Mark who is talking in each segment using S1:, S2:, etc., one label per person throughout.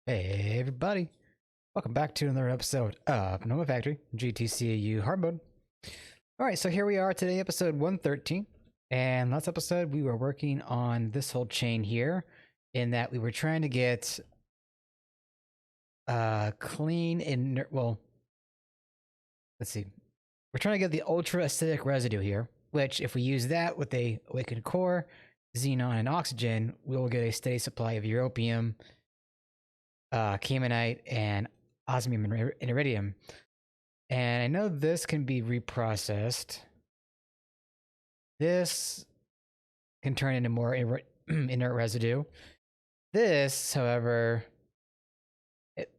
S1: Hey everybody, welcome back to another episode of Nomi Factory, GTCEu hard mode. Alright, so here we are today, episode 113. And last episode we were working on this whole chain here, in that we were trying to get clean and well, let's see. We're trying to get the ultra acidic residue here, which if we use that with a awakened core, xenon, and oxygen, we will get a steady supply of europium, caimanite, and osmium and iridium. And I know this can be reprocessed. This can turn into more inert residue. This, however, it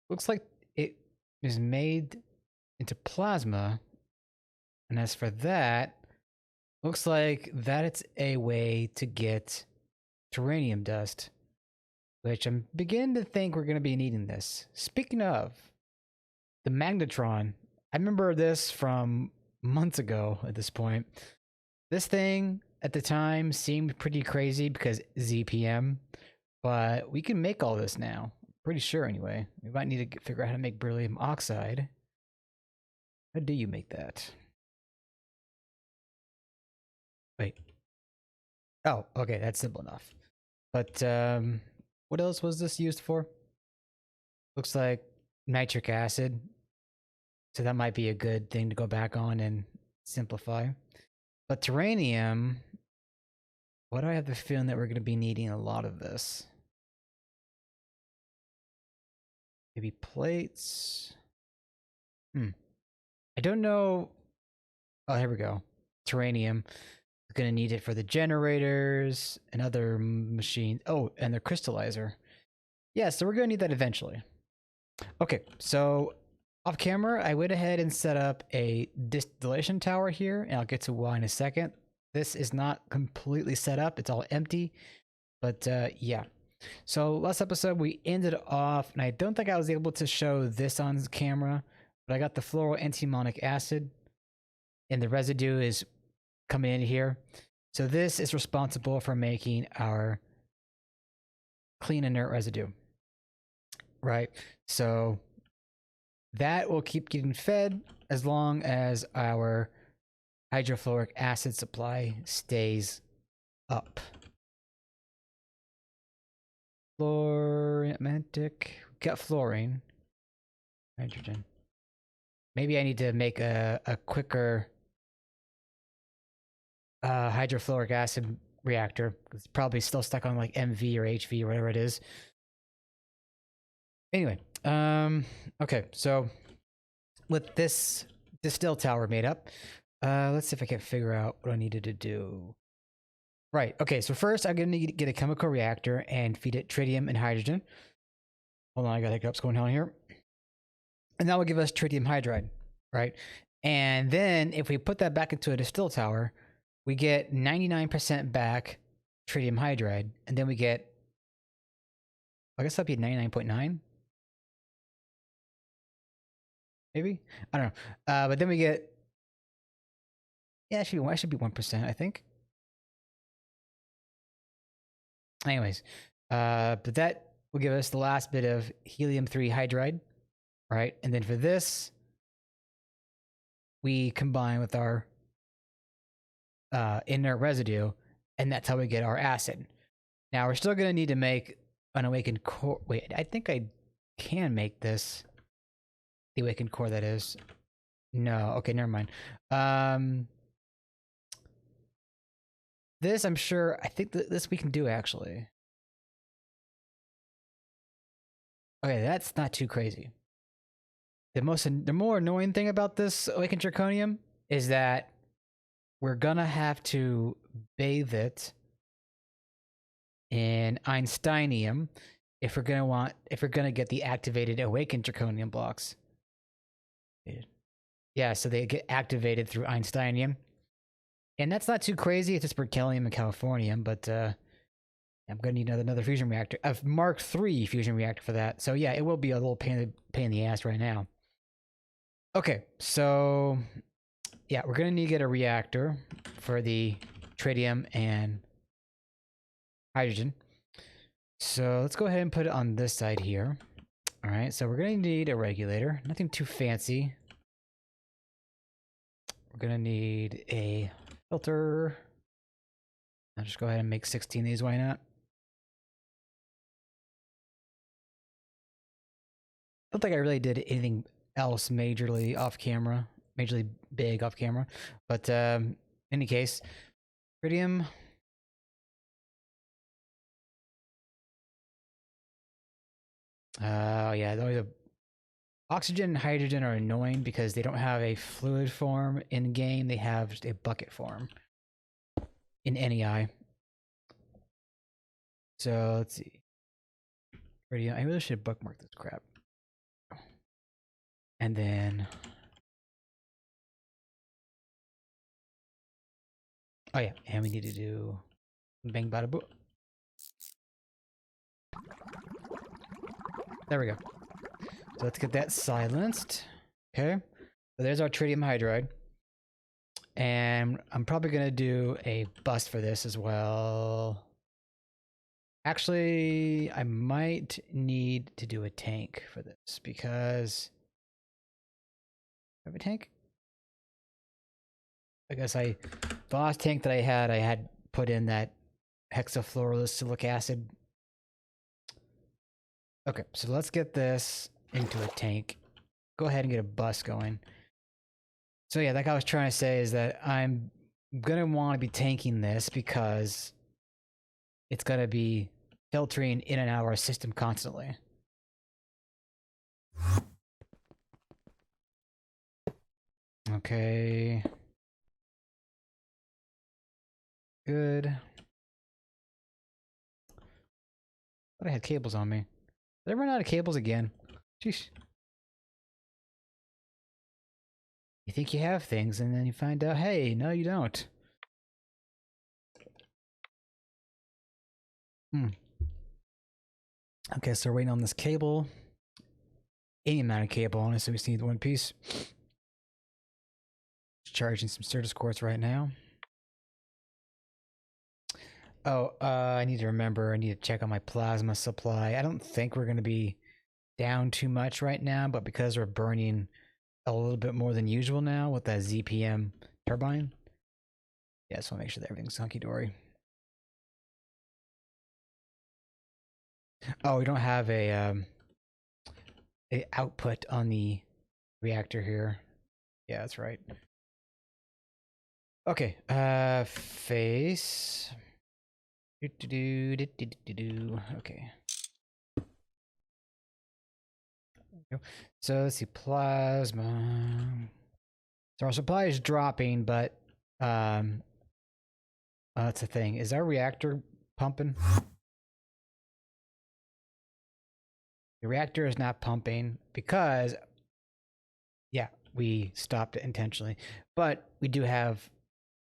S1: looks like it is made into plasma. And as for that, looks like that it's a way to get terranium dust, which I'm beginning to think we're going to be needing this. Speaking of, the magnetron, I remember this from months ago at this point. This thing at the time seemed pretty crazy because ZPM, but we can make all this now. Pretty sure anyway. We might need to figure out how to make beryllium oxide. How do you make that? Wait. Oh, okay, that's simple enough. But what else was this used for? Looks like nitric acid. So that might be a good thing to go back on and simplify. But terranium, what do I have the feeling that we're going to be needing a lot of this? Maybe plates? I don't know. Oh, here we go. Terranium. Going to need it for the generators and other machines. Oh, and the crystallizer. Yeah, so we're going to need that eventually. Okay, so off camera, I went ahead and set up a distillation tower here, and I'll get to why in a second. This is not completely set up. It's all empty, but yeah. So last episode, we ended off, and I don't think I was able to show this on camera, but I got the fluoroantimonic acid, and the residue is coming in here. So this is responsible for making our clean inert residue, right? So that will keep getting fed as long as our hydrofluoric acid supply stays up. Romantic, got fluorine, hydrogen. Maybe I need to make a quicker hydrofluoric acid reactor. It's probably still stuck on like MV or HV or whatever it is. Anyway, okay, so with this distill tower made up, let's see if I can figure out what I needed to do. Right, okay, so first I'm gonna need to get a chemical reactor and feed it tritium and hydrogen. Hold on, I got hiccups going on here. And that will give us tritium hydride, right? And then if we put that back into a distill tower, we get 99% back tritium hydride, and then we get, I guess that'd be 99.9? Maybe? I don't know. But then we get, yeah, it should be 1%, I think. Anyways, but that will give us the last bit of helium-3 hydride, right? And then for this, we combine with our inert residue, and that's how we get our acid. Now we're still going to need to make an awakened core. Wait, I think I can make this the awakened core, that is. No, okay, never mind. This I'm sure, I think this we can do actually. Okay, that's not too crazy. The more annoying thing about this awakened zirconium is that we're gonna have to bathe it in Einsteinium if we're gonna get the activated awakened zirconium blocks. Yeah, so they get activated through Einsteinium. And that's not too crazy, it's just berkelium and californium, but I'm gonna need another fusion reactor. A Mark III fusion reactor for that. So yeah, it will be a little pain in the ass right now. Okay, so yeah, we're gonna need to get a reactor for the tritium and hydrogen. So let's go ahead and put it on this side here. All right, so we're gonna need a regulator. Nothing too fancy. We're gonna need a filter. I'll just go ahead and make 16 of these, why not? I don't think I really did anything else majorly off camera, majorly big off camera. But in any case, Iridium. Yeah, the oxygen and hydrogen are annoying because they don't have a fluid form in game. They have just a bucket form in NEI. So let's see. Iridium. I really should bookmark this crap. And then, oh yeah, and we need to do bang bada boo. There we go. So let's get that silenced. Okay. So there's our tritium hydride. And I'm probably going to do a bust for this as well. Actually, I might need to do a tank for this because... I have a tank? I guess the last tank that I had put in that hexafluorosilicic acid. Okay, so let's get this into a tank. Go ahead and get a bus going. So yeah, like I was trying to say is that I'm gonna want to be tanking this because it's gonna be filtering in and out of our system constantly. Okay. Good. Thought I had cables on me. Did I run out of cables again? Jeez. You think you have things, and then you find out, hey, no, you don't. Okay, so we're waiting on this cable. Any amount of cable, honestly, we just need one piece. Just charging some Certus quartz right now. Oh, I need to remember, I need to check on my plasma supply. I don't think we're going to be down too much right now, but because we're burning a little bit more than usual now with that ZPM turbine. Yeah, so I'll make sure that everything's hunky-dory. Oh, we don't have a output on the reactor here. Yeah, that's right. Okay, face. Okay. So let's see, plasma. So our supply is dropping, but that's the thing. Is our reactor pumping? The reactor is not pumping because, yeah, we stopped it intentionally. But we do have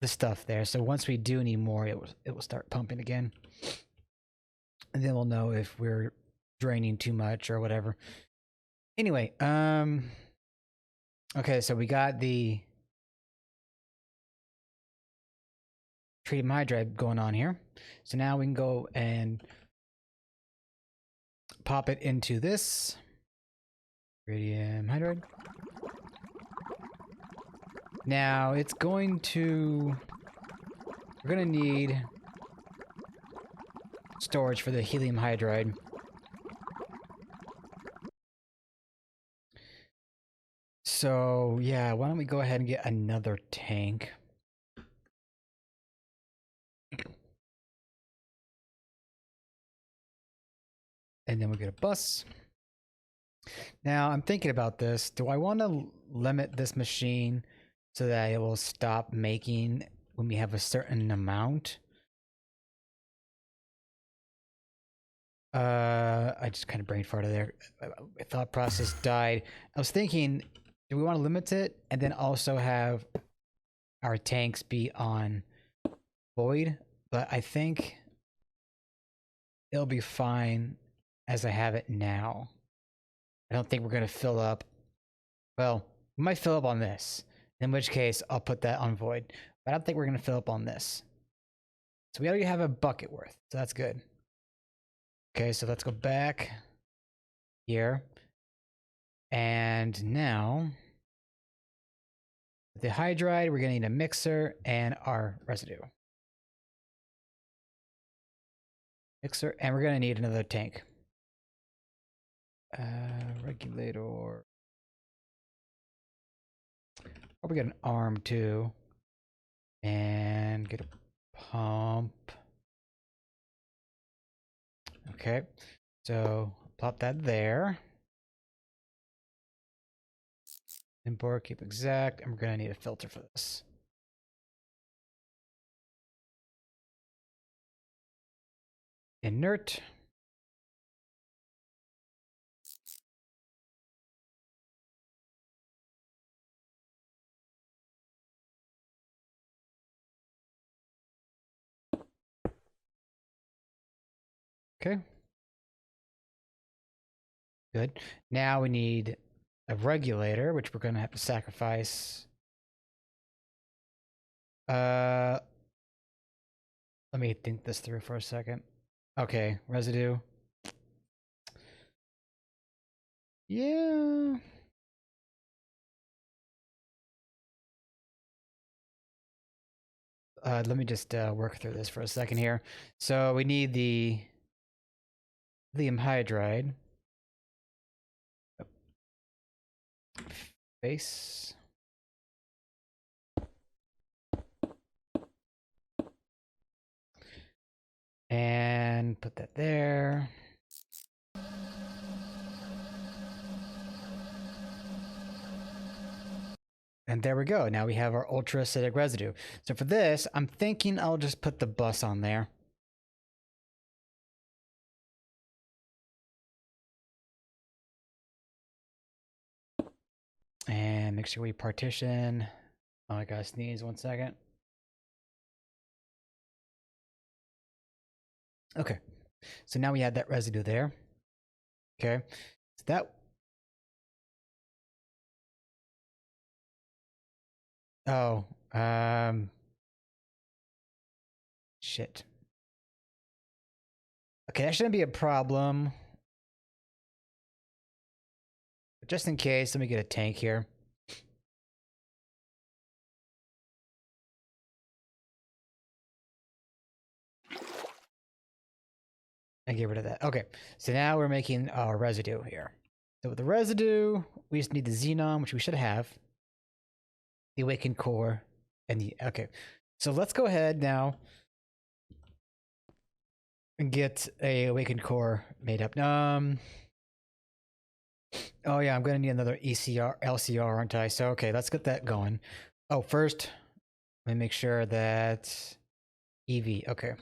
S1: the stuff there, so once we do need more, it will start pumping again, and then we'll know if we're draining too much or whatever. Anyway, okay, so we got the tritium hydride going on here. So now we can go and pop it into this tritium hydride. Now it's going to, we're going to need storage for the helium hydride. So yeah, why don't we go ahead and get another tank. And then we'll get a bus. Now I'm thinking about this. Do I want to limit this machine so that it will stop making when we have a certain amount? I just kind of brain farted there. My thought process died. I was thinking, do we want to limit it and then also have our tanks be on void? But I think it'll be fine as I have it now. I don't think we're going to fill up. Well, we might fill up on this, in which case I'll put that on void. But I don't think we're going to fill up on this. So we already have a bucket worth, so that's good. Okay, so let's go back here. And now, the hydride, we're gonna need a mixer and our residue. Mixer, and we're gonna need another tank. Regulator. Probably get an arm too. And get a pump. Okay, so plop that there. Import, keep exact, and we're gonna need a filter for this. Inert. Okay. Good. Now we need a regulator, which we're gonna have to sacrifice. Let me think this through for a second. Okay, residue. Yeah. Let me just work through this for a second here. So we need the lithium hydride. Base. And put that there. And there we go. Now we have our ultra acidic residue. So for this, I'm thinking I'll just put the bus on there. And make sure we partition. Oh, I gotta sneeze 1 second. Okay. So now we have that residue there. Okay. So that. Oh. Shit. Okay, that shouldn't be a problem. But just in case, let me get a tank here. And get rid of that. Okay, so now we're making our residue here. So with the residue, we just need the xenon, which we should have. The awakened core, and the... Okay, so let's go ahead now and get a awakened core made up. Oh yeah, I'm gonna need another ECR, LCR, aren't I? So okay, let's get that going. Oh, first, let me make sure that EV. Okay,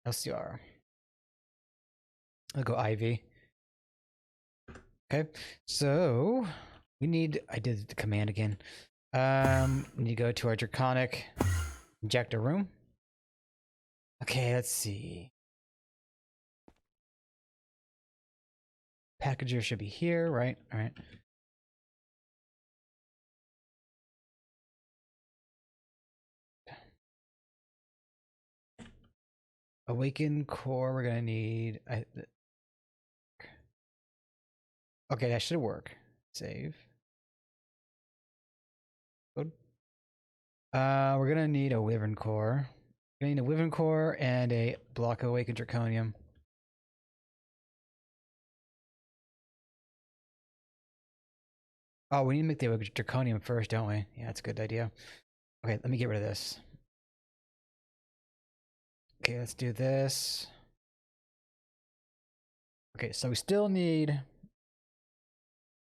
S1: LCR. I'll go IV. Okay, so we need. I did the command again. We need to go to our draconic injector room. Okay, let's see. Packager should be here, right? All right. Awaken core, we're gonna need. Okay, that should work. Save. Good. We're gonna need a wyvern core. We're gonna need a wyvern core and a block of awakened draconium. Oh, we need to make the awakened draconium first, don't we? Yeah, that's a good idea. Okay, let me get rid of this. Okay, let's do this. Okay, so we still need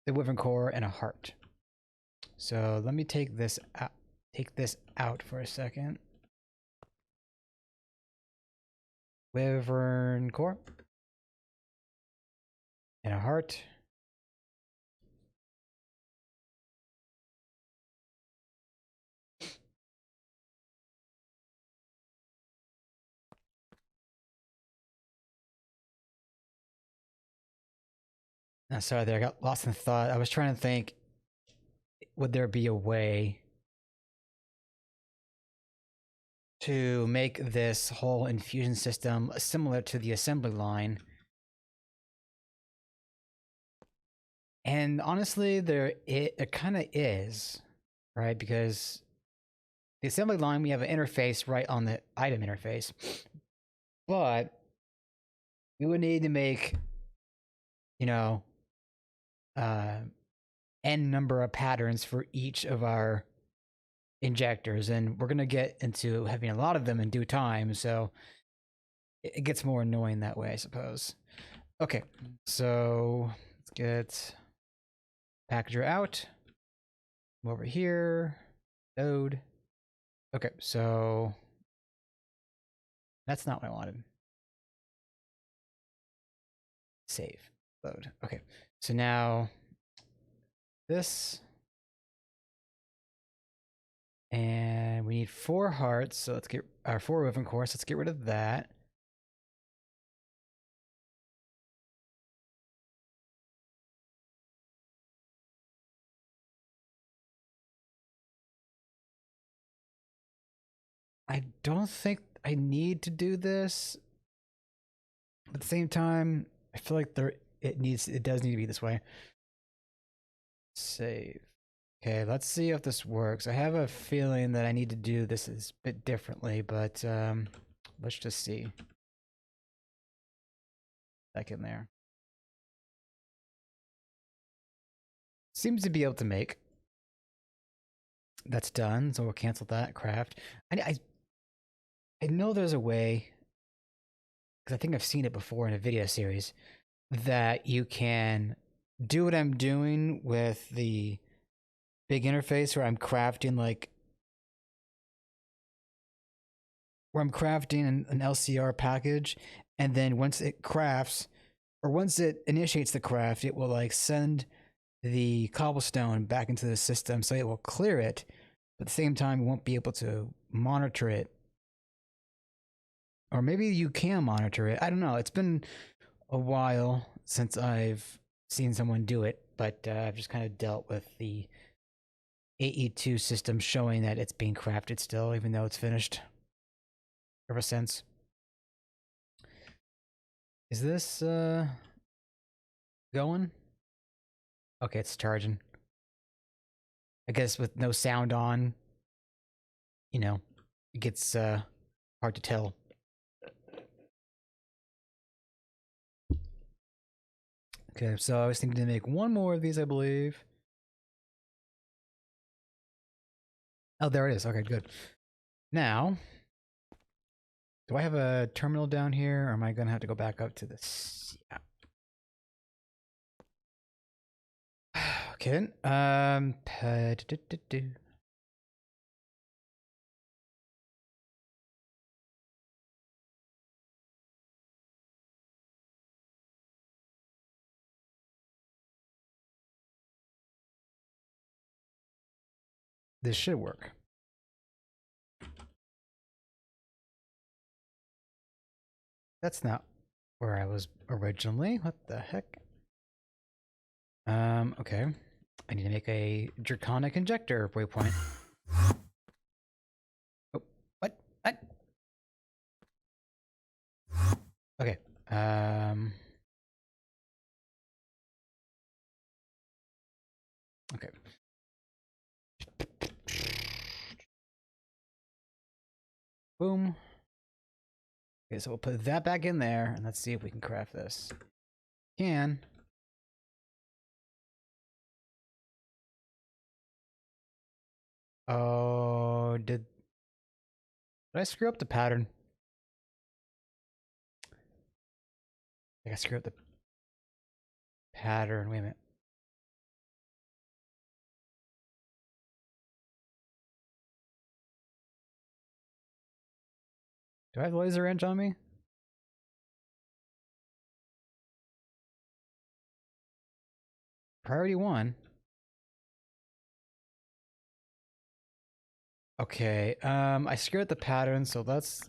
S1: the wyvern core and a heart. So let me take this out for a second. Wyvern core and a heart. Sorry there, I got lost in thought. I was trying to think, would there be a way to make this whole infusion system similar to the assembly line. And honestly, it kind of is, right? Because the assembly line, we have an interface right on the item interface, but we would need to make, you know, n number of patterns for each of our injectors, and we're gonna get into having a lot of them in due time, so it gets more annoying that way, I suppose. Okay, so let's get packager out. Come over here, load. Okay, so that's not what I wanted. Save, load. Okay, so now this, and we need 4 hearts, so let's get our 4 moving cores. Let's get rid of that. I don't think I need to do this. But at the same time, I feel like it does need to be this way. Save. Okay, let's see if this works. I have a feeling that I need to do this a bit differently, but let's just see. Back in there. Seems to be able to make. That's done, so we'll cancel that. Craft. I know there's a way, because I think I've seen it before in a video series, that you can do what I'm doing with the big interface where I'm crafting an LCR package, and then once it crafts, or once it initiates the craft, it will like send the cobblestone back into the system, so it will clear it, but at the same time, you won't be able to monitor it. Or maybe you can monitor it. I don't know. It's been a while since I've seen someone do it, but I've just kind of dealt with the AE2 system showing that it's being crafted still, even though it's finished ever since. Is this going? Okay, it's charging. I guess with no sound on, you know, it gets hard to tell. Okay, so I was thinking to make 1 more of these, I believe. Oh, there it is. Okay, good. Now, do I have a terminal down here, or am I going to have to go back up to this? Yeah. Okay, then. This should work. That's not where I was originally. What the heck? Okay. I need to make a draconic injector waypoint. Oh, what? What? Okay. Okay. Boom. Okay, so we'll put that back in there, and let's see if we can craft this. Can. Oh, did I screw up the pattern? I think I screwed up the pattern. Wait a minute. Do I have the laser wrench on me? Priority 1. Okay, I screwed up the pattern, so let's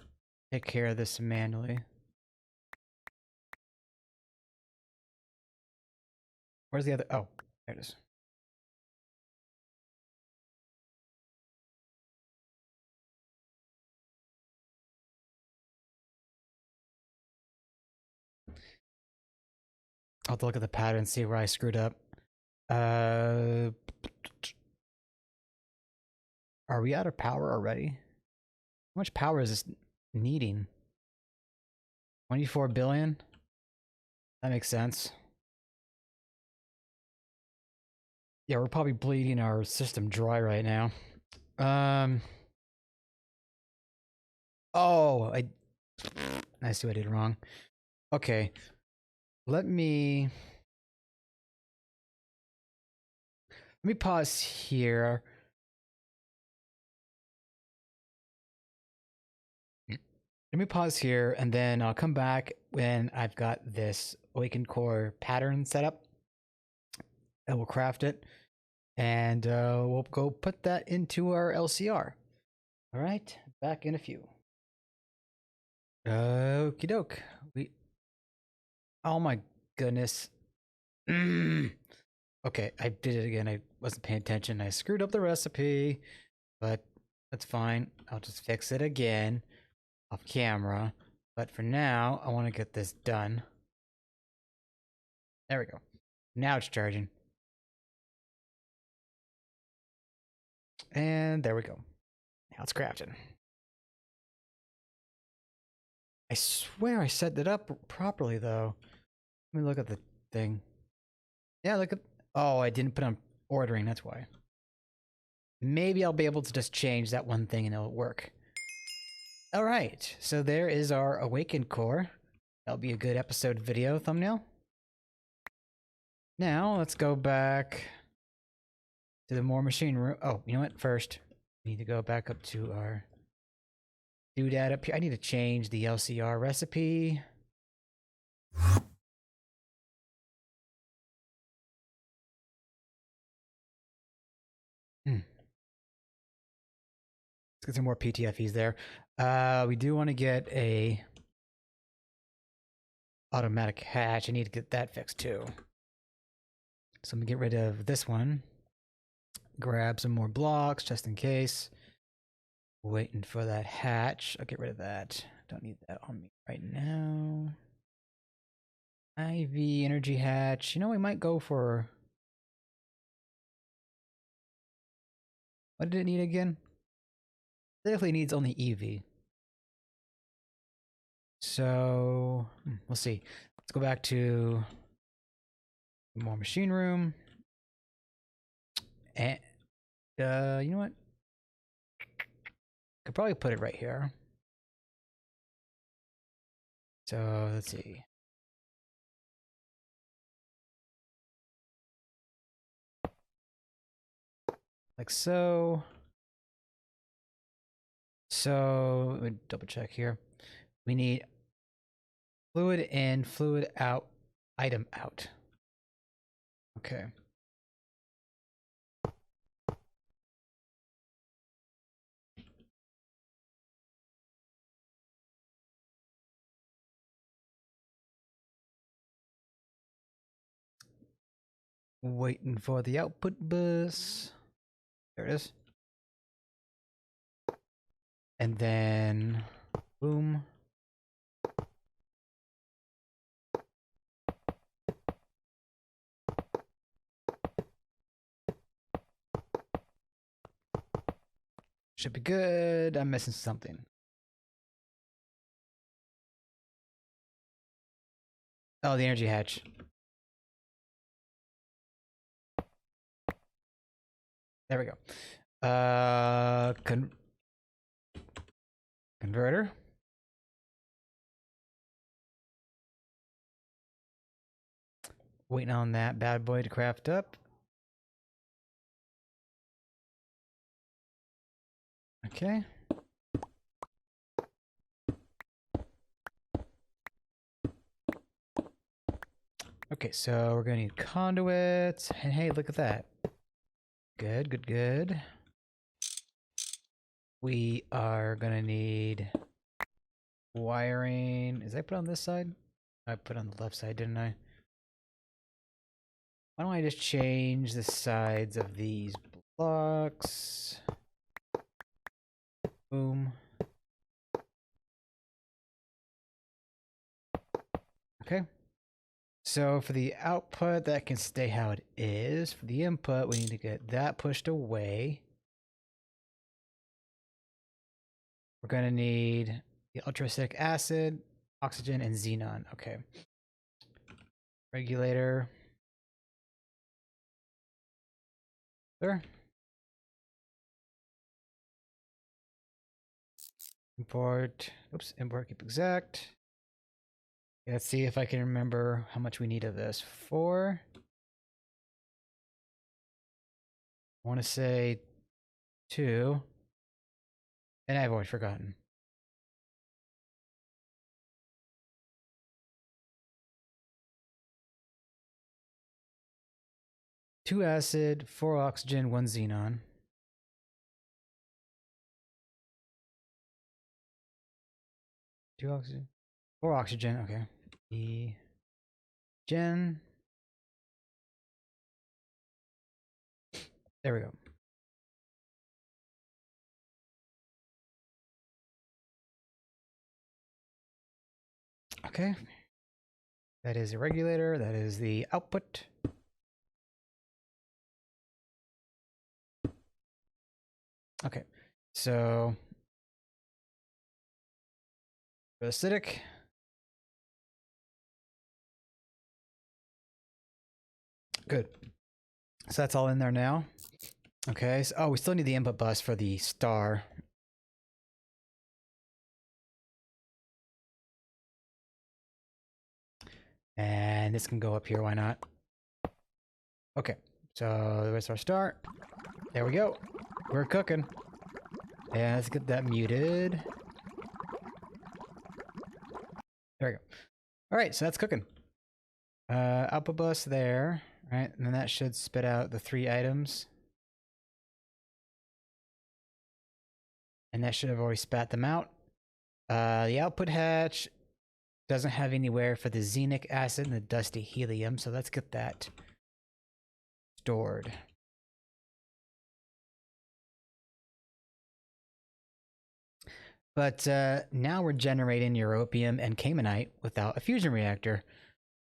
S1: take care of this manually. Where's the other? Oh, there it is. I'll have to look at the pattern and see where I screwed up. Are we out of power already? How much power is this needing? 24 billion? That makes sense. Yeah, we're probably bleeding our system dry right now. Oh, I see what I did wrong. Okay. Let me pause here. Let me pause here, and then I'll come back when I've got this Awakened Core pattern set up. And we'll craft it, and we'll go put that into our LCR. All right, back in a few. Okie doke. Oh my goodness. Okay, I did it again. I wasn't paying attention. I screwed up the recipe, but that's fine. I'll just fix it again off camera. But for now, I want to get this done. There we go. Now it's charging. And there we go. Now it's crafting. I swear I set it up properly, though. Let me look at the thing. Yeah, look at... Oh, I didn't put on ordering, that's why. Maybe I'll be able to just change that one thing and it'll work. All right, so there is our Awakened Core. That'll be a good episode video thumbnail. Now, let's go back to the more machine room. Oh, you know what? First, we need to go back up to our doodad up here. I need to change the LCR recipe. Let's get some more PTFEs there. We do want to get a automatic hatch. I need to get that fixed too. So I'm gonna get rid of this one. Grab some more blocks just in case. Waiting for that hatch. I'll get rid of that. Don't need that on me right now. IV energy hatch. You know, we might go for... What did it need again? Definitely needs only EV. So we'll see. Let's go back to more machine room. And you know what? Could probably put it right here. So let's see. Like so. So let me double check here. We need fluid in, fluid out, item out. Okay. Waiting for the output bus. There it is. And then, boom. Should be good. I'm missing something. Oh, the energy hatch. There we go. Converter. Waiting on that bad boy to craft up. Okay. Okay, so we're gonna need conduits. And hey, look at that. Good, good, good. We are gonna need wiring. Is I put on this side? I put on the left side, didn't I? Why don't I just change the sides of these blocks? Boom. Okay. So for the output, that can stay how it is. For the input, we need to get that pushed away. We're going to need the ultracitric acid, oxygen, and xenon. Okay. Regulator. There. Import. Oops. Import keep exact. Let's see if I can remember how much we need of this. 4. I want to say 2. And I've always forgotten. Two acid, 4 oxygen, 1 xenon. Two oxygen, 4 oxygen. Okay. E gen. There we go. Okay. That is a regulator. That is the output. Okay. So acidic. Good. So that's all in there now. Okay. So, oh, we still need the input bus for the star. And this can go up here. Why not? Okay. So there's our star. There we go. We're cooking. And let's get that muted. There we go. All right. So that's cooking. Output bus there. Right. And then that should spit out the 3 items. And that should have already spat them out. The output hatch doesn't have anywhere for the xenic acid and the dusty helium, so let's get that stored. But now we're generating europium and caymanite without a fusion reactor.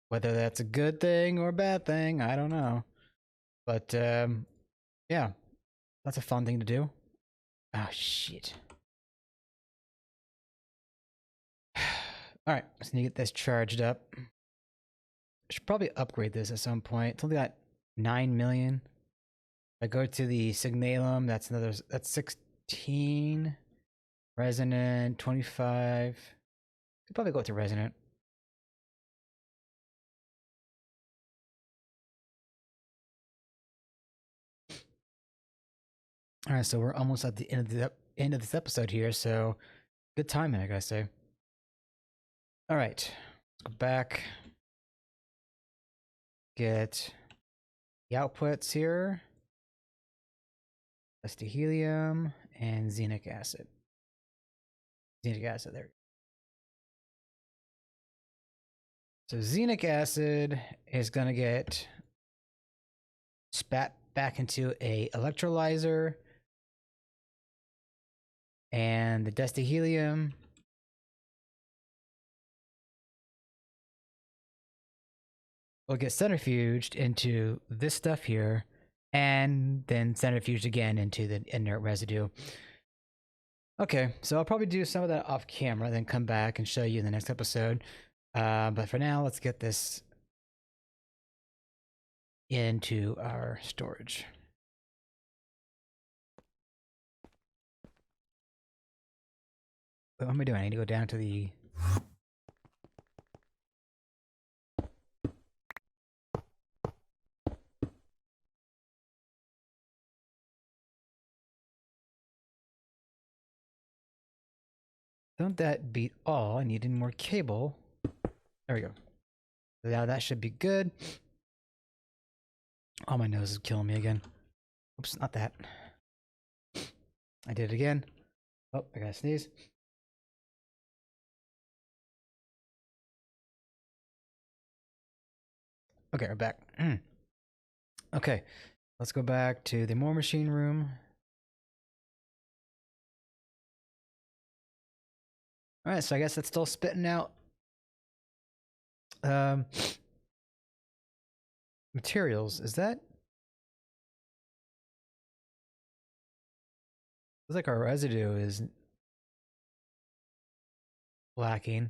S1: Whether that's a good thing or a bad thing, I don't know. But yeah, that's a fun thing to do. Oh, shit. All right, let's need to get this charged up. I should probably upgrade this at some point. It's only got 9 million. If I go to the signalum, that's 16. Resonant, 25. Could probably go to resonant. All right, so we're almost at the end of this episode here, so good timing, I gotta say. All right, let's go back. Get the outputs here. Let's do helium and xenic acid. Xenic acid, there. So xenic acid is gonna get spat back into a electrolyzer, and the dusty helium will get centrifuged into this stuff here, and then centrifuged again into the inert residue. Okay, so I'll probably do some of that off camera, then come back and show you in the next episode. But for now, let's get this into our storage. What am I doing? I need to go down to the... Don't that beat all? I need any more cable. There we go. So now that should be good. Oh, my nose is killing me again. Oops, not that. I did it again. Oh, I gotta sneeze. Okay, we're back. Okay, let's go back to the more machine room. All right, so I guess it's still spitting out Materials, is that? Looks like our residue is lacking.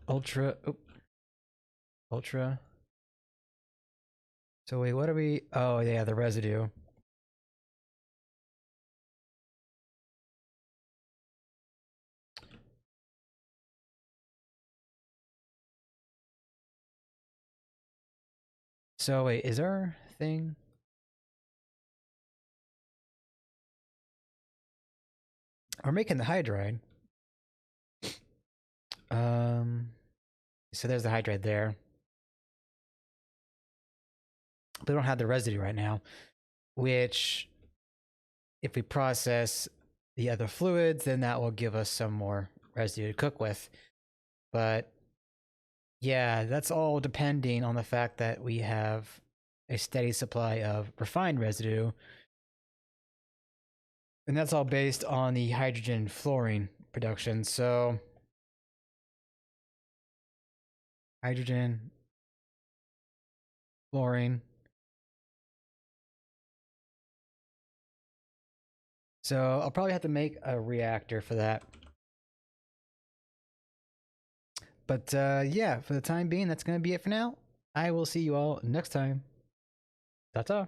S1: Ultra. Oh, ultra. So wait, what are we? Oh yeah, the residue. So wait, is our thing? We're making the hydride. So there's the hydride there. But we don't have the residue right now, which if we process the other fluids, then that will give us some more residue to cook with. But yeah, that's all depending on the fact that we have a steady supply of refined residue. And that's all based on the hydrogen fluorine production. So hydrogen, fluorine. So I'll probably have to make a reactor for that. But yeah, for the time being, that's going to be it for now. I will see you all next time. Ta-ta.